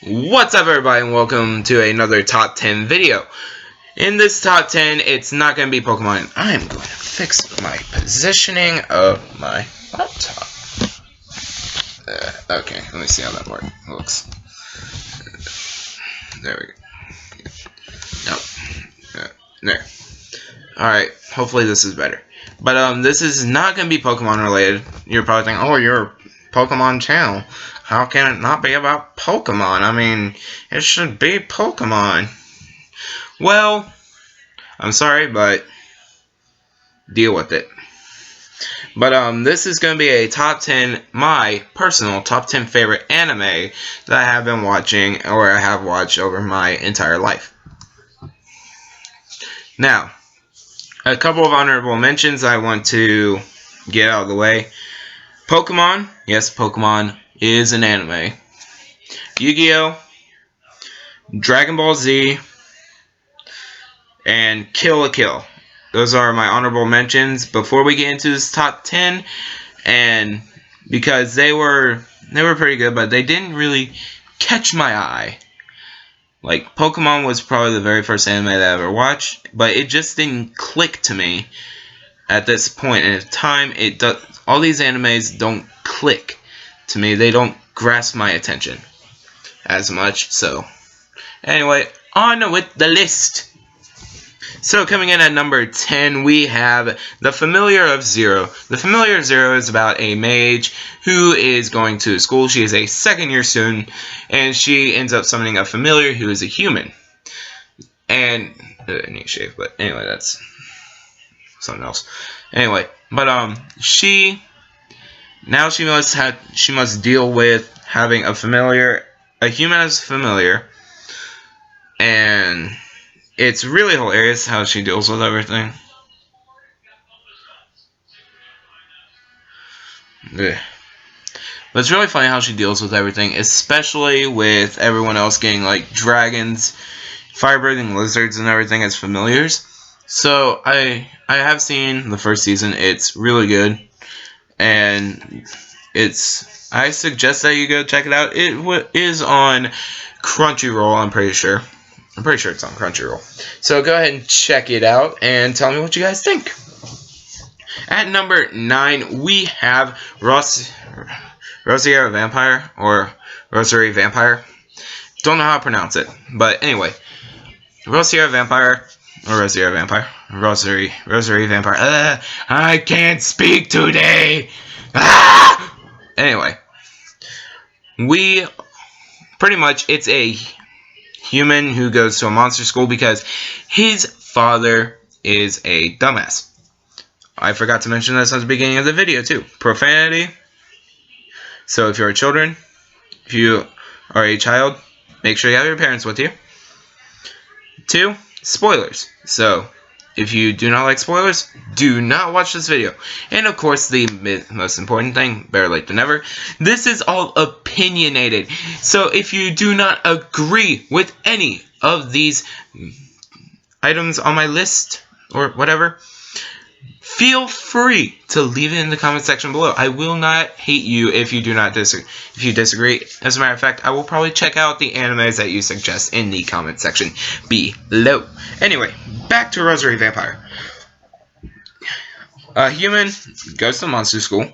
What's up, everybody, and welcome to another top 10 video. In this top 10, it's not going to be Pokemon. I'm going to fix my positioning of my laptop. Okay, let me see how that looks. There we go. Nope. There. Alright, hopefully this is better. But this is not going to be Pokemon related. You're probably thinking, oh, you're a Pokemon channel. How can it not be about Pokemon? I mean, it should be Pokemon. Well, I'm sorry, but deal with it. But this is going to be a top 10, my personal top 10 favorite anime that I have been watching, or I have watched over my entire life. Now, a couple of honorable mentions I want to get out of the way. Pokemon, yes, Pokemon is an anime. Yu-Gi-Oh!, Dragon Ball Z, and Kill la Kill. Those are my honorable mentions before we get into this top 10, and because they were pretty good, but they didn't really catch my eye. Like, Pokemon was probably the very first anime that I ever watched, but it just didn't click to me at this point in time. All these animes don't click to me. They don't grasp my attention as much. So, anyway, on with the list. So, coming in at number 10, we have The Familiar of Zero. The Familiar of Zero is about a mage who is going to school. She is a second-year student, and she ends up summoning a familiar who is a human. And, I need to shave, but anyway, that's something else. Anyway, but she must deal with having a human as a familiar, and it's really hilarious how she deals with everything. Ugh. But it's really funny how she deals with everything, especially with everyone else getting like dragons, fire-breathing lizards, and everything as familiars. So I have seen the first season. It's really good, and I suggest that you go check it out. It is on Crunchyroll, I'm pretty sure. I'm pretty sure it's on Crunchyroll. So go ahead and check it out and tell me what you guys think. At number 9, we have Rosiera Vampire, or Rosary Vampire. Don't know how to pronounce it, but anyway, Rosiera Vampire, or Rosiera Vampire, Rosary Vampire. I can't speak today. Anyway, it's a human who goes to a monster school because his father is a dumbass. I forgot to mention this at the beginning of the video too. Profanity. So if you're if you are a child, make sure you have your parents with you. 2, spoilers. So if you do not like spoilers, do not watch this video. And of course, the most important thing, better late than never, this is all opinionated. So if you do not agree with any of these items on my list, or whatever, feel free to leave it in the comment section below. I will not hate you if you disagree. As a matter of fact, I will probably check out the animes that you suggest in the comment section below. Anyway, back to Rosary Vampire. A human goes to monster school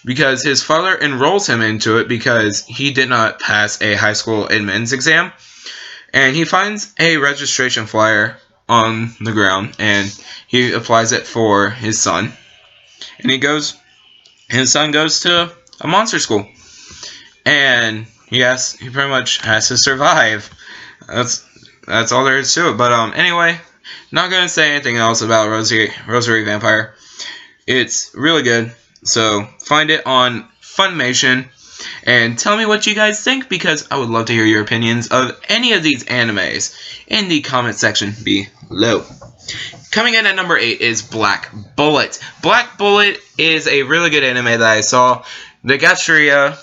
because his father enrolls him into it because he did not pass a high school admittance exam. And he finds a registration flyer on the ground, and he applies it for his son. And his son goes to a monster school. And he pretty much has to survive. That's all there is to it. But anyway, not gonna say anything else about Rosary Vampire. It's really good. So find it on Funimation and tell me what you guys think, because I would love to hear your opinions of any of these animes in the comment section below. Coming in at number 8 is Black Bullet. Black Bullet is a really good anime that I saw. The Gastria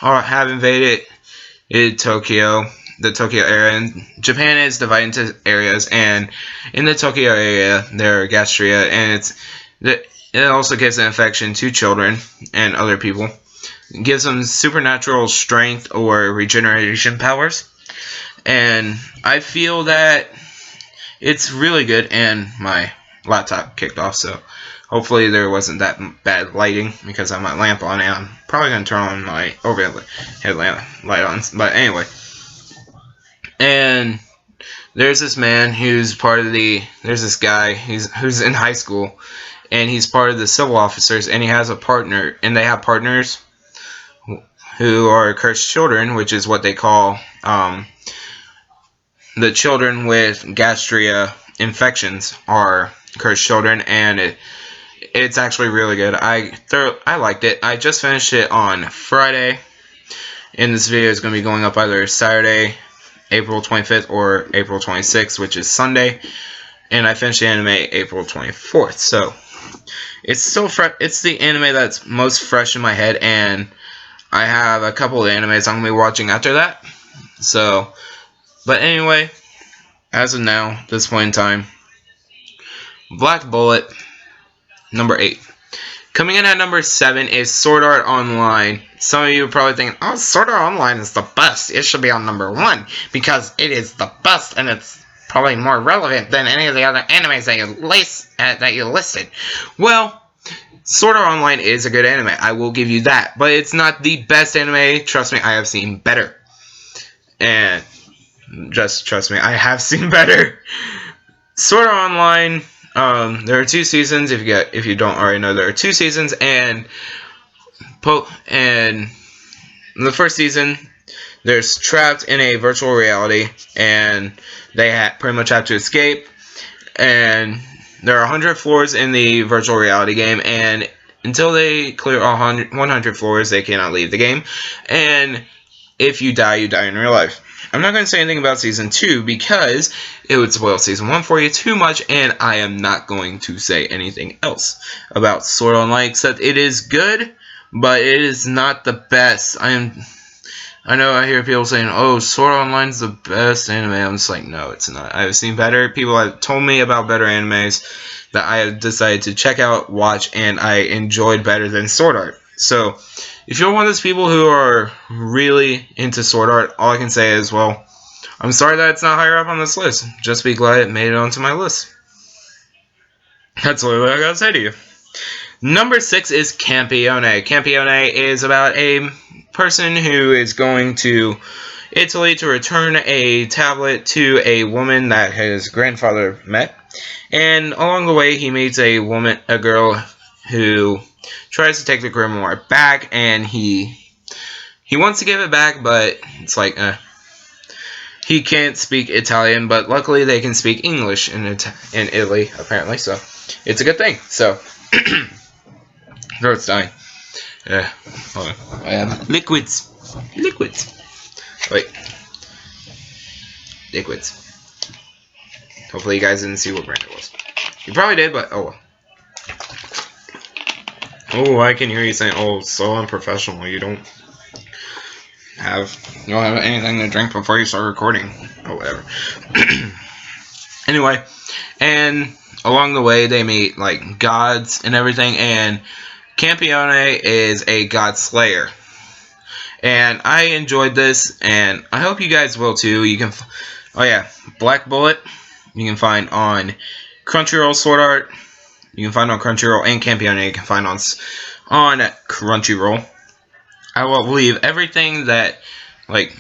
have invaded Tokyo, the Tokyo area, and Japan is divided into areas, and in the Tokyo area there are Gastria, and it also gives an infection to children and other people. gives him supernatural strength or regeneration powers. And I feel that it's really good, and my laptop kicked off, so hopefully there wasn't that bad lighting because I have my lamp on, and I'm probably going to turn on my overhead lamp light on. But anyway, and there's this man who's part of there's this guy who's in high school, and he's part of the civil officers, and he has a partner, and they have partners who are cursed children, which is what they call the children with gastria infections are cursed children, and it's actually really good. I liked it. I just finished it on Friday, and this video is going to be going up either Saturday, April 25th, or April 26th, which is Sunday, and I finished the anime April 24th. So it's still fresh. It's the anime that's most fresh in my head, and I have a couple of animes I'm going to be watching after that. So, but anyway, as of now, this point in time, Black Bullet, number 8. Coming in at number 7 is Sword Art Online. Some of you are probably thinking, oh, Sword Art Online is the best. It should be on number 1 because it is the best and it's probably more relevant than any of the other animes that you listed. Well, Sword Art Online is a good anime. I will give you that. But it's not the best anime. Trust me, I have seen better. And just trust me, I have seen better. Sword Art Online, there are 2 seasons. If you don't already know, there are 2 seasons, and in the first season, they're trapped in a virtual reality, and they pretty much have to escape. And there are 100 floors in the virtual reality game, and until they clear 100 floors, they cannot leave the game. And if you die, you die in real life. I'm not going to say anything about Season 2 because it would spoil Season 1 for you too much, and I am not going to say anything else about Sword Art Online except it is good, but it is not the best. I know I hear people saying, oh, Sword Art Online is the best anime. I'm just like, no, it's not. I've seen better. People have told me about better animes that I have decided to check out, watch, and I enjoyed better than Sword Art. So, if you're one of those people who are really into Sword Art, all I can say is, well, I'm sorry that it's not higher up on this list. Just be glad it made it onto my list. That's literally what I gotta say to you. Number 6 is Campione. Campione is about a person who is going to Italy to return a tablet to a woman that his grandfather met. And along the way, he meets a girl who tries to take the grimoire back, and he wants to give it back, but it's like, he can't speak Italian, but luckily they can speak English in Italy, apparently, so it's a good thing. So, throat's dying. Hold on. I have liquids. Wait. Liquids. Hopefully you guys didn't see what brand it was. You probably did, but oh well. Oh, I can hear you saying, oh, so unprofessional. You don't have anything to drink before you start recording. Or whatever. Anyway, and along the way they meet, like, gods and everything, and Campione is a god slayer. And I enjoyed this, and I hope you guys will too. You can, Black Bullet, you can find on Crunchyroll. Sword Art, you can find on Crunchyroll, and Campione you can find on Crunchyroll. I will leave everything that,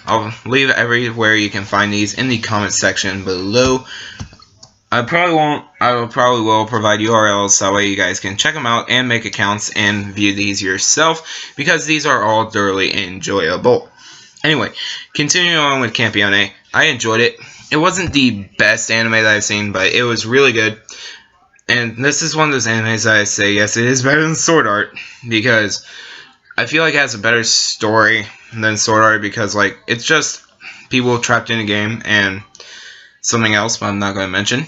I'll leave everywhere you can find these in the comment section below. I probably will provide URLs so that way you guys can check them out and make accounts and view these yourself, because these are all thoroughly enjoyable. Anyway, continuing on with Campione, I enjoyed it. It wasn't the best anime that I've seen, but it was really good. And this is one of those animes that I say, yes, it is better than Sword Art, because I feel like it has a better story than Sword Art, because, it's just people trapped in a game and something else, but I'm not going to mention,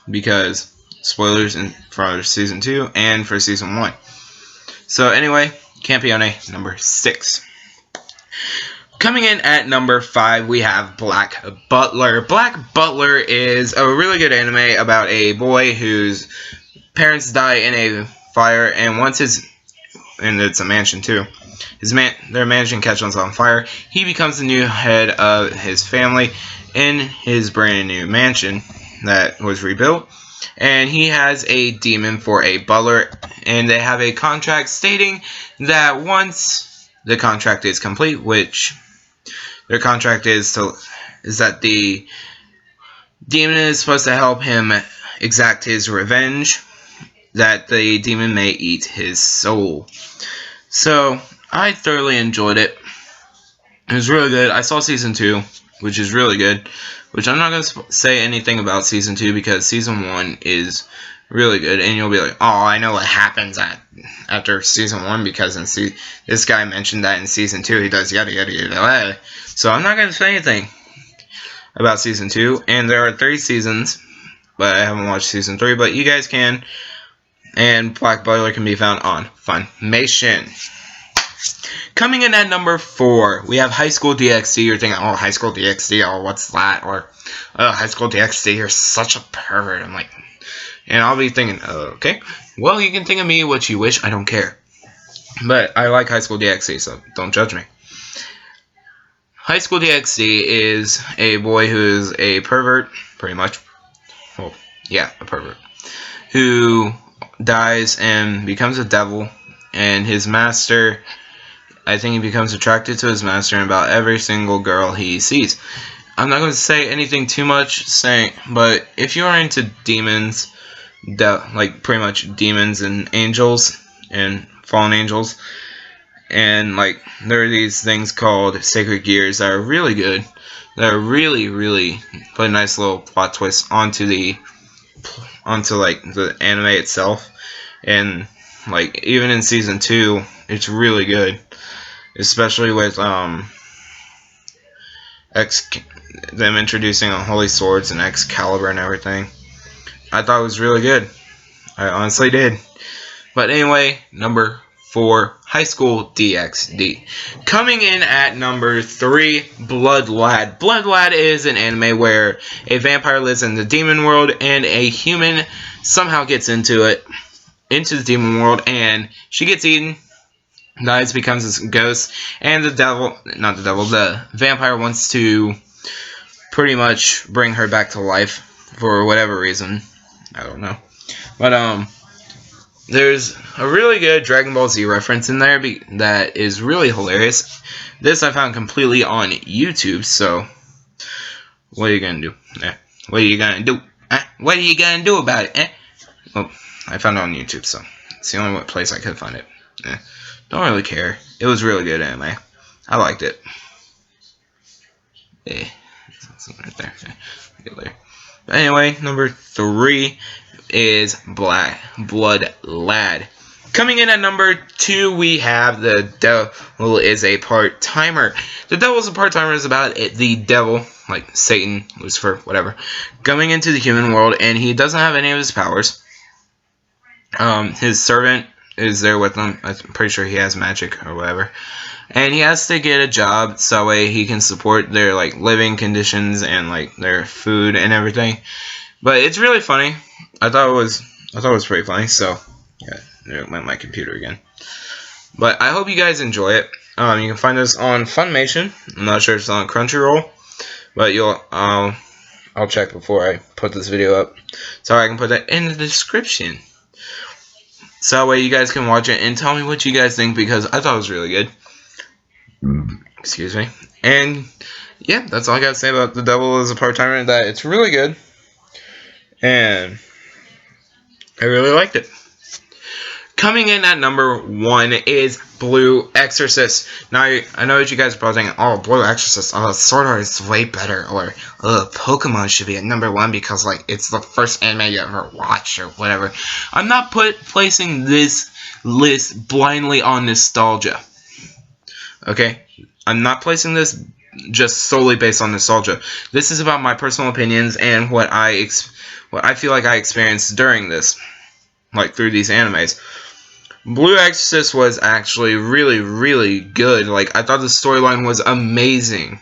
because spoilers for Season 2 and for Season 1. So anyway, Campione, number 6. Coming in at number 5, we have Black Butler. Black Butler is a really good anime about a boy whose parents die in a fire, and once his and it's a mansion too. Their mansion catches on fire. He becomes the new head of his family in his brand new mansion that was rebuilt. And he has a demon for a butler, and they have a contract stating that once the contract is complete, which their contract is that the demon is supposed to help him exact his revenge, that the demon may eat his soul. So I thoroughly enjoyed it. It was really good. I saw season 2, which is really good. Which I'm not going to say anything about season 2 because season 1 is really good. And you'll be like, oh, I know what happens after season 1 because this guy mentioned that in season 2 he does yada yada yada. So I'm not going to say anything about season 2. And there are 3 seasons, but I haven't watched season 3. But you guys can. And Black Butler can be found on Funimation. Coming in at number 4, we have High School DxD. You're thinking, oh, High School DxD, oh, what's that? Or, oh, High School DxD, you're such a pervert. I'm like, and I'll be thinking, okay, well, you can think of me what you wish, I don't care. But I like High School DxD, so don't judge me. High School DxD is a boy who is a pervert, pretty much. Well, yeah, a pervert. Who dies and becomes a devil, and his master, I think he becomes attracted to his master and about every single girl he sees. I'm not going to say anything too much, but if you are into demons, like pretty much demons and angels and fallen angels, and like there are these things called sacred gears that are really good, that are really put a nice little plot twist onto like the anime itself, and like even in season 2 it's really good, especially with them introducing holy swords and Excalibur and everything. I thought it was really good. I honestly did. But anyway, number 4, High School DxD. Coming in at number 3, Blood Lad. Blood Lad is an anime where a vampire lives in the demon world and a human somehow gets into the demon world, and she gets eaten, dies, becomes a ghost, and the vampire wants to pretty much bring her back to life for whatever reason. I don't know. But there's a really good Dragon Ball Z reference in there that is really hilarious. This I found completely on YouTube, so what are you gonna do? What are you gonna do? What are you gonna do about it? Well, I found it on YouTube, so it's the only place I could find it. Don't really care. It was really good anime. I liked it. Right there. Get there. But anyway, number 3 is Blood Lad. Coming in at number 2, we have The Devil is a Part-Timer. The Devil is a Part-Timer is about the devil, like Satan, Lucifer, whatever, coming into the human world, and he doesn't have any of his powers. His servant is there with him. I'm pretty sure he has magic or whatever. And he has to get a job so that way he can support their like living conditions and like their food and everything. But it's really funny. I thought it was pretty funny. So yeah, there went my computer again. But I hope you guys enjoy it. You can find this on Funimation. I'm not sure if it's on Crunchyroll, but I'll check before I put this video up, so I can put that in the description. So that way you guys can watch it and tell me what you guys think, because I thought it was really good. Excuse me. And yeah, that's all I gotta say about The Devil is a Part-Timer. That it's really good, and I really liked it. Coming in at number 1 is Blue Exorcist. Now, I know that you guys are probably thinking, oh, Blue Exorcist, Sword Art is way better, or Pokemon should be at number 1 because, like, it's the first anime you ever watched, or whatever. I'm not placing this list blindly on nostalgia. Okay? I'm not placing this just solely based on nostalgia. This is about my personal opinions and what I feel like I experienced during this, like, through these animes. Blue Exorcist was actually really, really good. Like, I thought the storyline was amazing,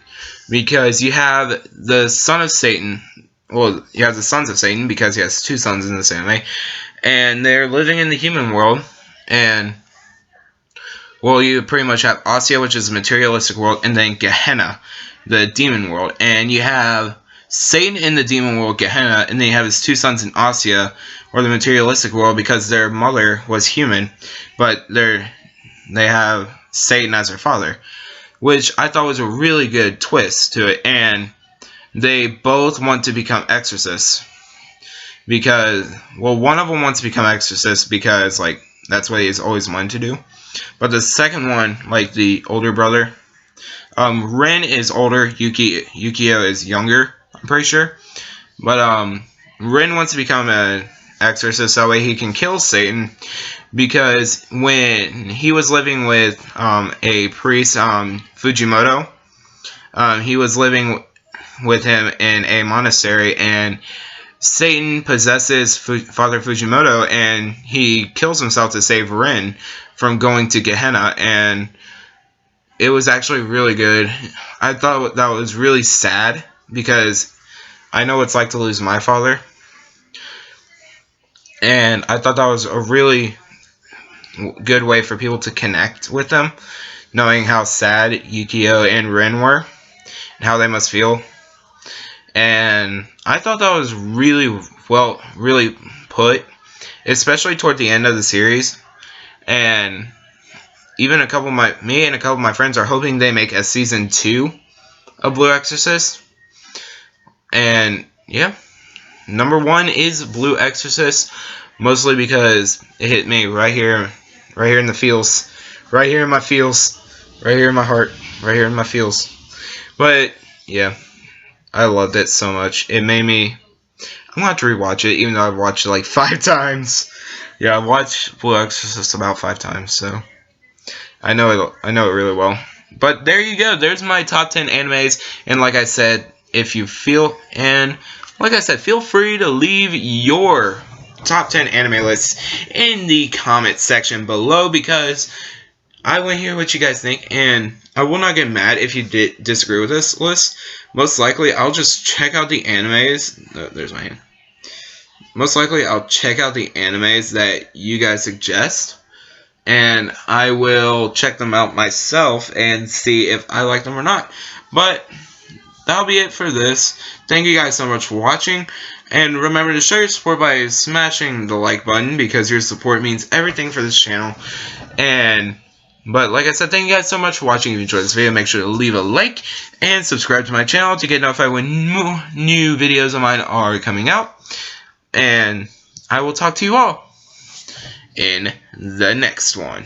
because you have the son of Satan. Well, you have the sons of Satan, because he has 2 sons in this anime, and they're living in the human world, and well, you pretty much have Asya, which is the materialistic world, and then Gehenna, the demon world. And you have Satan in the demon world, Gehenna, and then you have his two sons in Asya, or the materialistic world, because their mother was human, but they have Satan as their father, which I thought was a really good twist to it. And they both want to become exorcists because, well, one of them wants to become exorcist because, like, that's what he's always wanted to do. But the second one, like the older brother, Ren is older, Yukio is younger, I'm pretty sure. But Ren wants to become an exorcist, that way he can kill Satan, because when he was living with a priest, Fujimoto, he was living with him in a monastery, and Satan possesses Father Fujimoto, and he kills himself to save Ren from going to Gehenna. And it was actually really good. I thought that was really sad, because I know what it's like to lose my father, and I thought that was a really good way for people to connect with them, knowing how sad Yukio and Ren were and how they must feel. And I thought that was really put, especially toward the end of the series. And even a couple of my friends are hoping they make a season 2 of Blue Exorcist. And yeah, number 1 is Blue Exorcist, mostly because it hit me right here in the feels, right here in my feels, right here in my heart, right here in my feels. But yeah, I loved it so much. It made me, I'm going to have to rewatch it, even though I've watched it like 5 times. Yeah, I've watched Blue Exorcist about 5 times, so I know it really well. But there you go. There's my top 10 animes. And like I said, feel free to leave your top 10 anime lists in the comment section below, because I want to hear what you guys think, and I will not get mad if you disagree with this list. Most likely, I'll just check out the animes. There's my hand. Most likely, I'll check out the animes that you guys suggest, and I will check them out myself and see if I like them or not. But that'll be it for this. Thank you guys so much for watching, and remember to show your support by smashing the like button, because your support means everything for this channel. But like I said, thank you guys so much for watching. If you enjoyed this video, make sure to leave a like and subscribe to my channel to get notified when new videos of mine are coming out. And I will talk to you all in the next one.